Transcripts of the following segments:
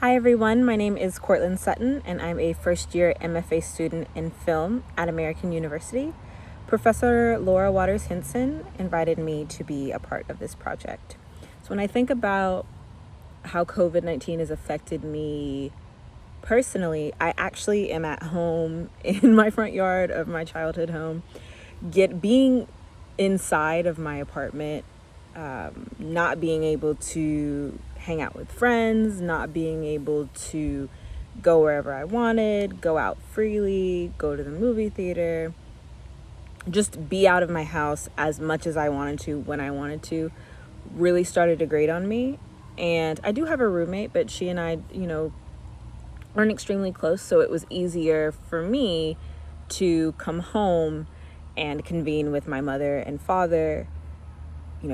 Hi everyone, my name is Courtney Sutton and I'm a first year MFA student in film at American University. Professor Laura Waters Hinson invited me to be a part of this project. So when I think about how COVID-19 has affected me personally, I actually am at home in my front yard of my childhood home, being inside of my apartment, not being able to hang out with friends, not being able to go wherever I wanted, go out freely, go to the movie theater, just be out of my house as much as I wanted to when I wanted to, really started to grate on me. And I do have a roommate, but she and I, aren't extremely close, so it was easier for me to come home and convene with my mother and father,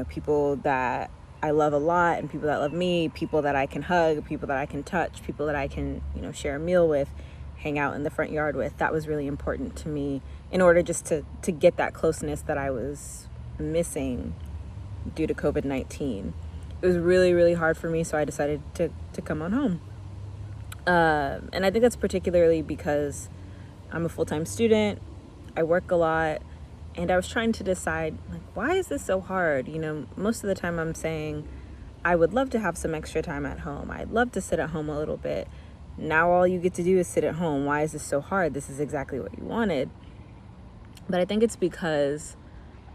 people that I love a lot and people that love me, people that I can hug, people that I can touch, people that I can, share a meal with, hang out in the front yard with. That was really important to me in order just to get that closeness that I was missing due to COVID-19. It was really, really hard for me, so I decided to come on home. And I think that's particularly because I'm a full-time student, I work a lot, and I was trying to decide, why is this so hard? Most of the time I'm saying, I would love to have some extra time at home. I'd love to sit at home a little bit. Now all you get to do is sit at home. Why is this so hard? This is exactly what you wanted. But I think it's because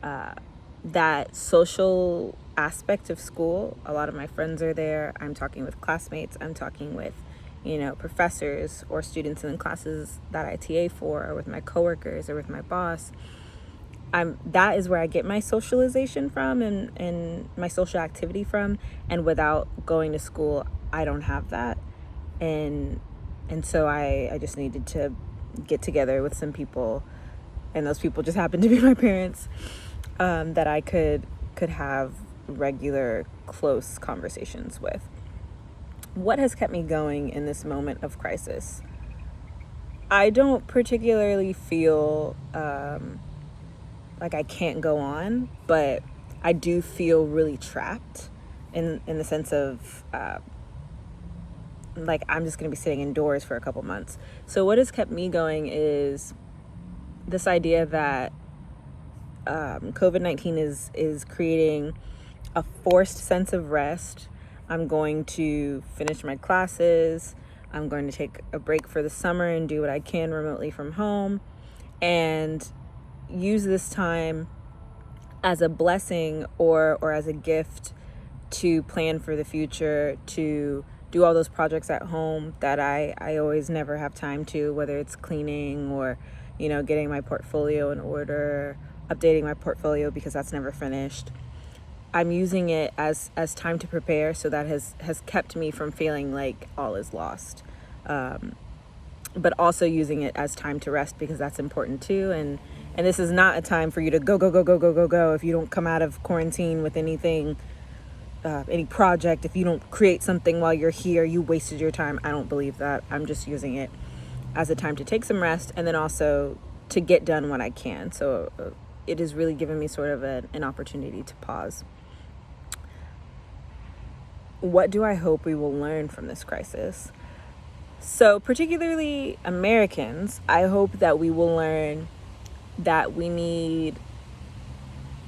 that social aspect of school, a lot of my friends are there. I'm talking with classmates. I'm talking with professors or students in the classes that I TA for, or with my coworkers or with my boss. That is where I get my socialization from and my social activity from. And without going to school, I don't have that. And so I just needed to get together with some people, and those people just happened to be my parents, that I could have regular, close conversations with. What has kept me going in this moment of crisis? I don't particularly feel like I can't go on, but I do feel really trapped in the sense of like I'm just going to be sitting indoors for a couple months. So what has kept me going is this idea that COVID-19 is creating a forced sense of rest. I'm going to finish my classes. I'm going to take a break for the summer and do what I can remotely from home, and use this time as a blessing or as a gift to plan for the future, to do all those projects at home that I always never have time to, whether it's cleaning or, getting my portfolio in order, updating my portfolio because that's never finished. I'm using it as time to prepare, so that has kept me from feeling like all is lost. But also using it as time to rest, because that's important too. And this is not a time for you to go if you don't come out of quarantine with anything, any project. If you don't create something while you're here, you wasted your time. I don't believe that. I'm just using it as a time to take some rest, and then also to get done what I can. So it has really given me sort of an opportunity to pause. What do I hope we will learn from this crisis? So particularly Americans, I hope that we will learn that we need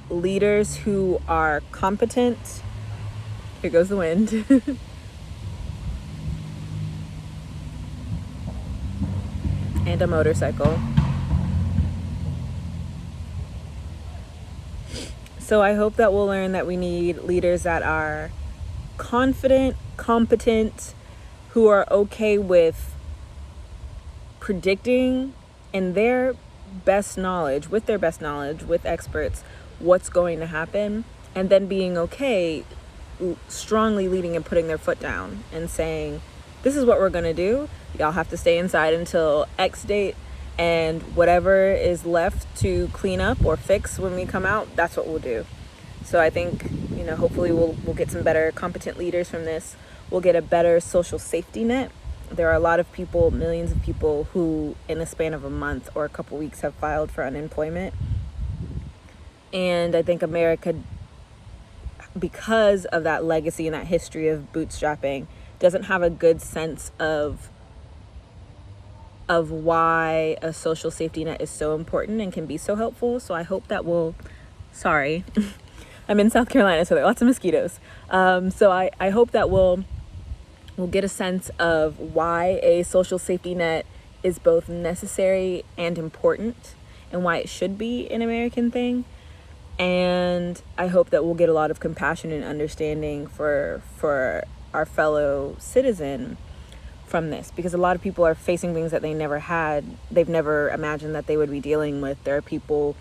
leaders who are competent. Here goes the wind. And a motorcycle. So I hope that we'll learn that we need leaders that are confident, competent, who are okay with predicting in their best knowledge, with experts, what's going to happen, and then being okay, strongly leading and putting their foot down and saying, this is what we're going to do. Y'all have to stay inside until X date, and whatever is left to clean up or fix when we come out, that's what we'll do. So I think, hopefully we'll get some better competent leaders from this. We'll get a better social safety net. There are a lot of people, millions of people, who in the span of a month or a couple weeks have filed for unemployment. And I think America, because of that legacy and that history of bootstrapping, doesn't have a good sense of why a social safety net is so important and can be so helpful. So I hope that sorry, I'm in South Carolina, so there are lots of mosquitoes. So I hope that we'll get a sense of why a social safety net is both necessary and important, and why it should be an American thing. And I hope that we'll get a lot of compassion and understanding for our fellow citizen from this, because a lot of people are facing things that they've never imagined that they would be dealing with. There are people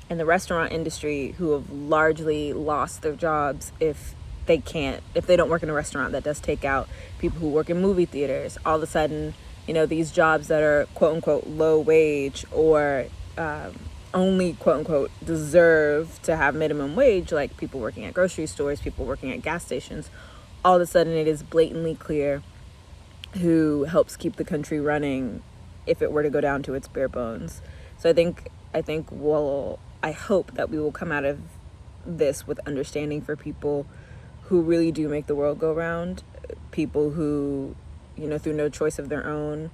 in the restaurant industry who have largely lost their jobs if they don't work in a restaurant that does takeout. People who work in movie theaters, all of a sudden, these jobs that are quote unquote low wage, or only quote unquote deserve to have minimum wage, like people working at grocery stores, people working at gas stations, all of a sudden it is blatantly clear who helps keep the country running if it were to go down to its bare bones. So I hope that we will come out of this with understanding for people who really do make the world go round, people who, through no choice of their own,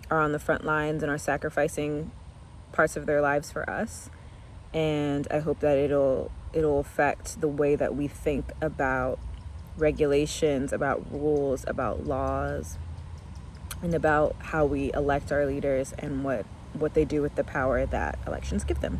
are on the front lines and are sacrificing parts of their lives for us. And I hope that it'll affect the way that we think about regulations, about rules, about laws, and about how we elect our leaders and what they do with the power that elections give them.